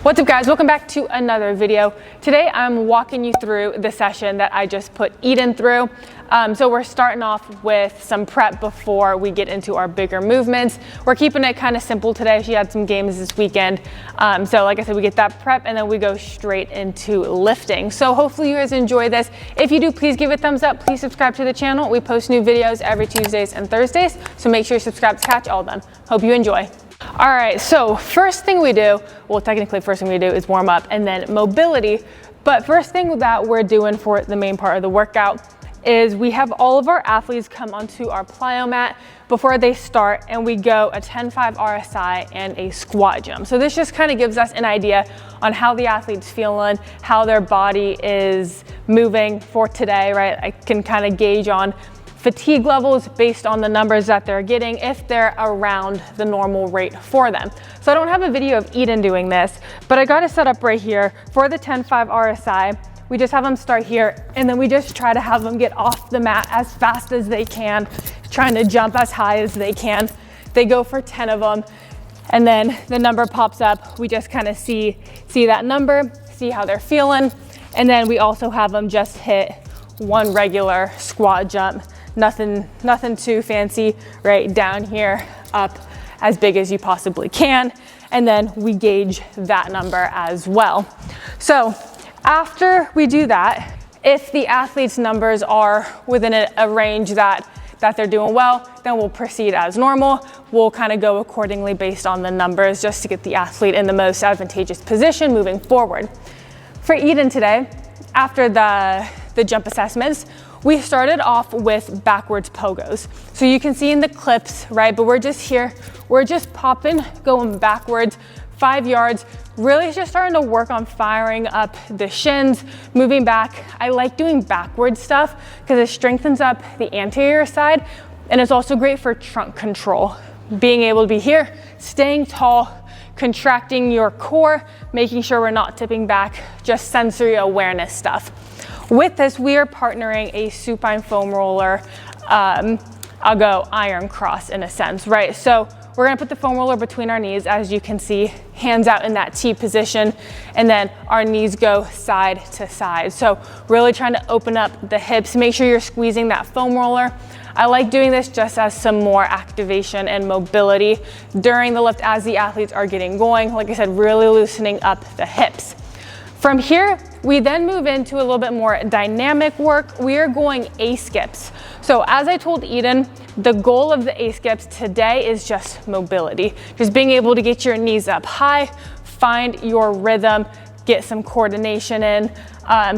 What's up guys, welcome back to another video. Today I'm walking you through the session that I just put Eden through. So we're starting off with some prep before we get into our bigger movements. We're keeping it kind of simple today. She had some games this weekend. So like I said, we get that prep and then we go straight into lifting. So hopefully you guys enjoy this. If you do, please give it a thumbs up. Please subscribe to the channel. We post new videos every Tuesdays and Thursdays. So make sure you subscribe to catch all of them. Hope you enjoy. All right, so first thing we do, well, technically first thing we do is warm up and then mobility. But first thing that we're doing for the main part of the workout is we have all of our athletes come onto our plyo mat before they start, and we go a 10-5 RSI and a squat jump. So this just kind of gives us an idea on how the athlete's feeling, how their body is moving for today, right? I can kind of gauge on fatigue levels based on the numbers that they're getting if they're around the normal rate for them. So I don't have a video of Eden doing this, but I got it set up right here for the 10-5 RSI. We just have them start here, and then we just try to have them get off the mat as fast as they can, trying to jump as high as they can. They go for 10 of them, and then the number pops up. We just kind of see that number, see how they're feeling, and then we also have them just hit one regular squat jump. Nothing too fancy, right? Down here, up as big as you possibly can. And then we gauge that number as well. So after we do that, if the athlete's numbers are within a range that they're doing well, then we'll proceed as normal. We'll kind of go accordingly based on the numbers just to get the athlete in the most advantageous position moving forward. For Eden today, after the jump assessments, we started off with backwards pogos. So you can see in the clips, right? But we're just here, we're just popping, going backwards, 5 yards, really just starting to work on firing up the shins, moving back. I like doing backward stuff because it strengthens up the anterior side, and it's also great for trunk control. Being able to be here, staying tall, contracting your core, making sure we're not tipping back, just sensory awareness stuff. With this, we are partnering a supine foam roller. I'll go iron cross in a sense, right? So we're gonna put the foam roller between our knees, as you can see, hands out in that T position, and then our knees go side to side. So really trying to open up the hips, make sure you're squeezing that foam roller. I like doing this just as some more activation and mobility during the lift as the athletes are getting going. Like I said, really loosening up the hips. From here, we then move into a little bit more dynamic work. We are going A-skips. So as I told Eden, the goal of the A-skips today is just mobility. Just being able to get your knees up high, find your rhythm, get some coordination in.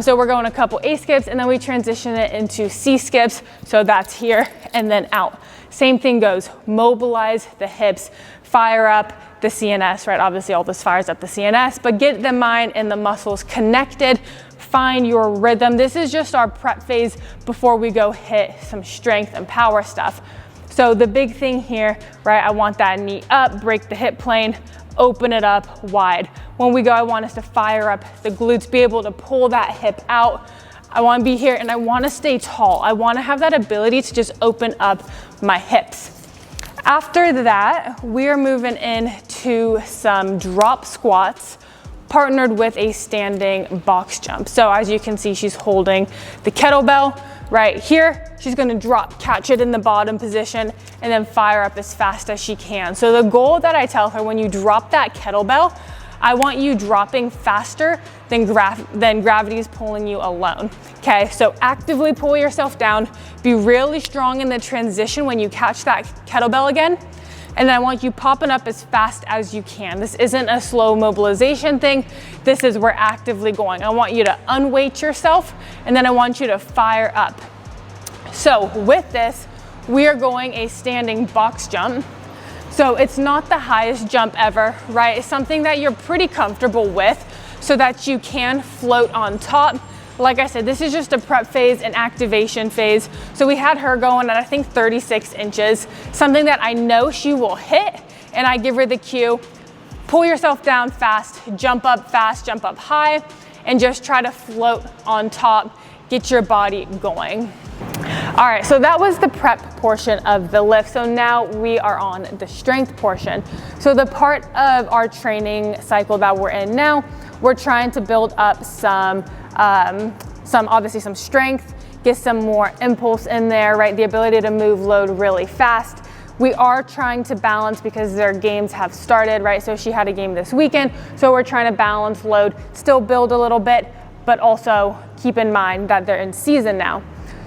So we're going a couple A-skips, and then we transition it into C-skips. So that's here and then out. Same thing goes, mobilize the hips, fire up the CNS, right? Obviously all this fires up the CNS, but get the mind and the muscles connected, find your rhythm. This is just our prep phase before we go hit some strength and power stuff. So the big thing here, right? I want that knee up, break the hip plane, open it up wide. When we go, I want us to fire up the glutes, be able to pull that hip out. I want to be here and I want to stay tall. I want to have that ability to just open up my hips. After that, we're moving into some drop squats partnered with a standing box jump. So as you can see, she's holding the kettlebell right here. She's gonna drop, catch it in the bottom position, and then fire up as fast as she can. So the goal that I tell her, when you drop that kettlebell, I want you dropping faster than gravity is pulling you alone, okay? So actively pull yourself down, be really strong in the transition when you catch that kettlebell again, and then I want you popping up as fast as you can. This isn't a slow mobilization thing. This is we're actively going. I want you to unweight yourself, and then I want you to fire up. So with this, we are going a standing box jump. So it's not the highest jump ever, right? It's something that you're pretty comfortable with so that you can float on top. Like I said, this is just a prep phase and activation phase. So we had her going at, I think, 36 inches, something that I know she will hit, and I give her the cue, pull yourself down fast, jump up high, and just try to float on top, get your body going. All right, so that was the prep portion of the lift. So now we are on the strength portion. So the part of our training cycle that we're in now, we're trying to build up some obviously some strength, get some more impulse in there, right? The ability to move load really fast. We are trying to balance because their games have started, right? So she had a game this weekend. So we're trying to balance load, still build a little bit, but also keep in mind that they're in season now.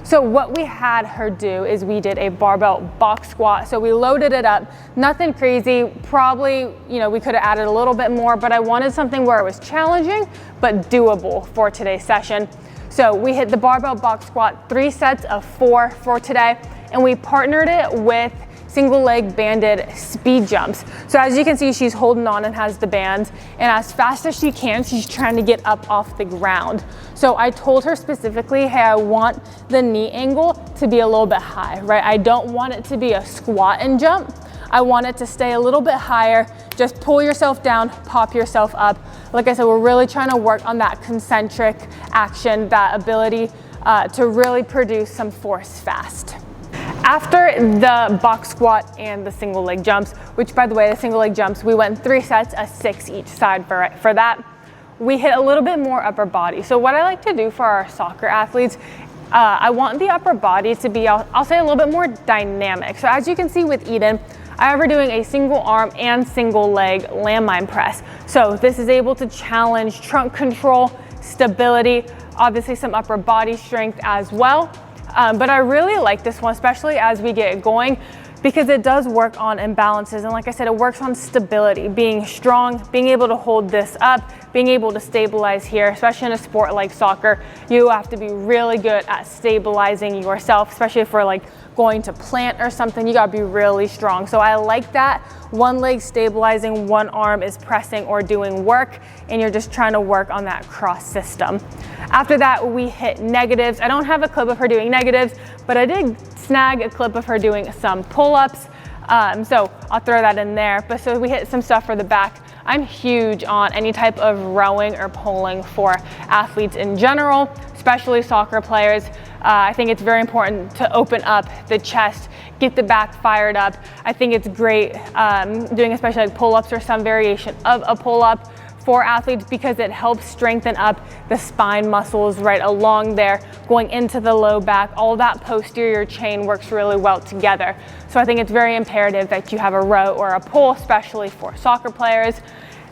So what we had her do is we did a barbell box squat. So we loaded it up, nothing crazy. Probably, we could have added a little bit more, but I wanted something where it was challenging, but doable for today's session. So we hit the barbell box squat, 3 sets of 4 for today, and we partnered it with single leg banded speed jumps. So as you can see, she's holding on and has the bands, and as fast as she can, she's trying to get up off the ground. So I told her specifically, hey, I want the knee angle to be a little bit high, right? I don't want it to be a squat and jump. I want it to stay a little bit higher. Just pull yourself down, pop yourself up. Like I said, we're really trying to work on that concentric action, that ability to really produce some force fast. After the box squat and the single leg jumps, which by the way, the single leg jumps, we went 3 sets of 6 each side for that. We hit a little bit more upper body. So what I like to do for our soccer athletes, I want the upper body to be, I'll say, a little bit more dynamic. So as you can see with Eden, I have her doing a single arm and single leg landmine press. So this is able to challenge trunk control, stability, obviously some upper body strength as well. But I really like this one, especially as we get going, because it does work on imbalances. And like I said, it works on stability, being strong, being able to hold this up, being able to stabilize here, especially in a sport like soccer. You have to be really good at stabilizing yourself, especially if we're like going to plant or something. You gotta be really strong. So I like that. One leg stabilizing, one arm is pressing or doing work, and you're just trying to work on that cross system. After that, we hit negatives. I don't have a clip of her doing negatives, but I did snag a clip of her doing some pull-ups. So I'll throw that in there. But so we hit some stuff for the back. I'm huge on any type of rowing or pulling for athletes in general, especially soccer players. I think it's very important to open up the chest, get the back fired up. I think it's great doing especially like pull-ups or some variation of a pull-up for athletes, because it helps strengthen up the spine muscles right along there, going into the low back. All that posterior chain works really well together. So I think it's very imperative that you have a row or a pull, especially for soccer players.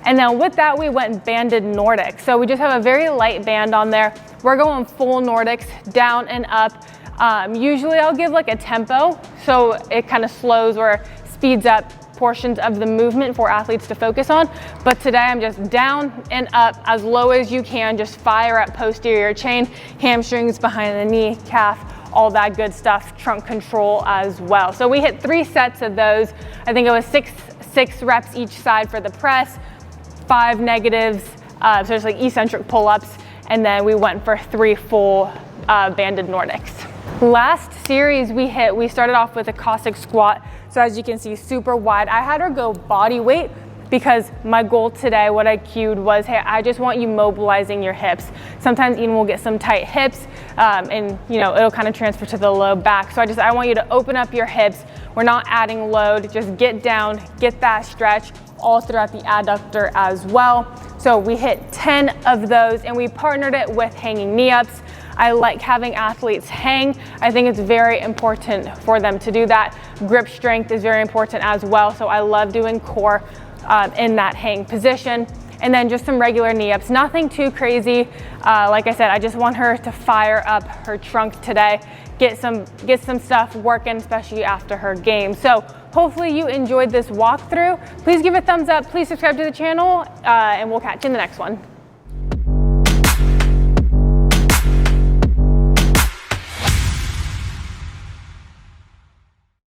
And then with that, we went banded Nordic. So we just have a very light band on there. We're going full Nordics, down and up. Usually I'll give like a tempo, so it kind of slows or speeds up portions of the movement for athletes to focus on. But today I'm just down and up as low as you can, just fire up posterior chain, hamstrings behind the knee, calf, all that good stuff, trunk control as well. So we hit 3 sets of those. I think it was six reps each side for the press, 5 negatives, so it's like eccentric pull-ups, and then we went for 3 full banded Nordics. Last series we started off with a Cossack squat. So as you can see, super wide. I had her go body weight because my goal today, what I cued was, hey, I just want you mobilizing your hips. Sometimes Eden will get some tight hips and it'll kind of transfer to the low back. So I want you to open up your hips. We're not adding load, just get down, get that stretch all throughout the adductor as well. So we hit 10 of those, and we partnered it with hanging knee ups. I like having athletes hang. I think it's very important for them to do that. Grip strength is very important as well. So I love doing core in that hang position. And then just some regular knee ups, nothing too crazy. Like I said, I just want her to fire up her trunk today, get some stuff working, especially after her game. So hopefully you enjoyed this walkthrough. Please give it a thumbs up, please subscribe to the channel, and we'll catch you in the next one.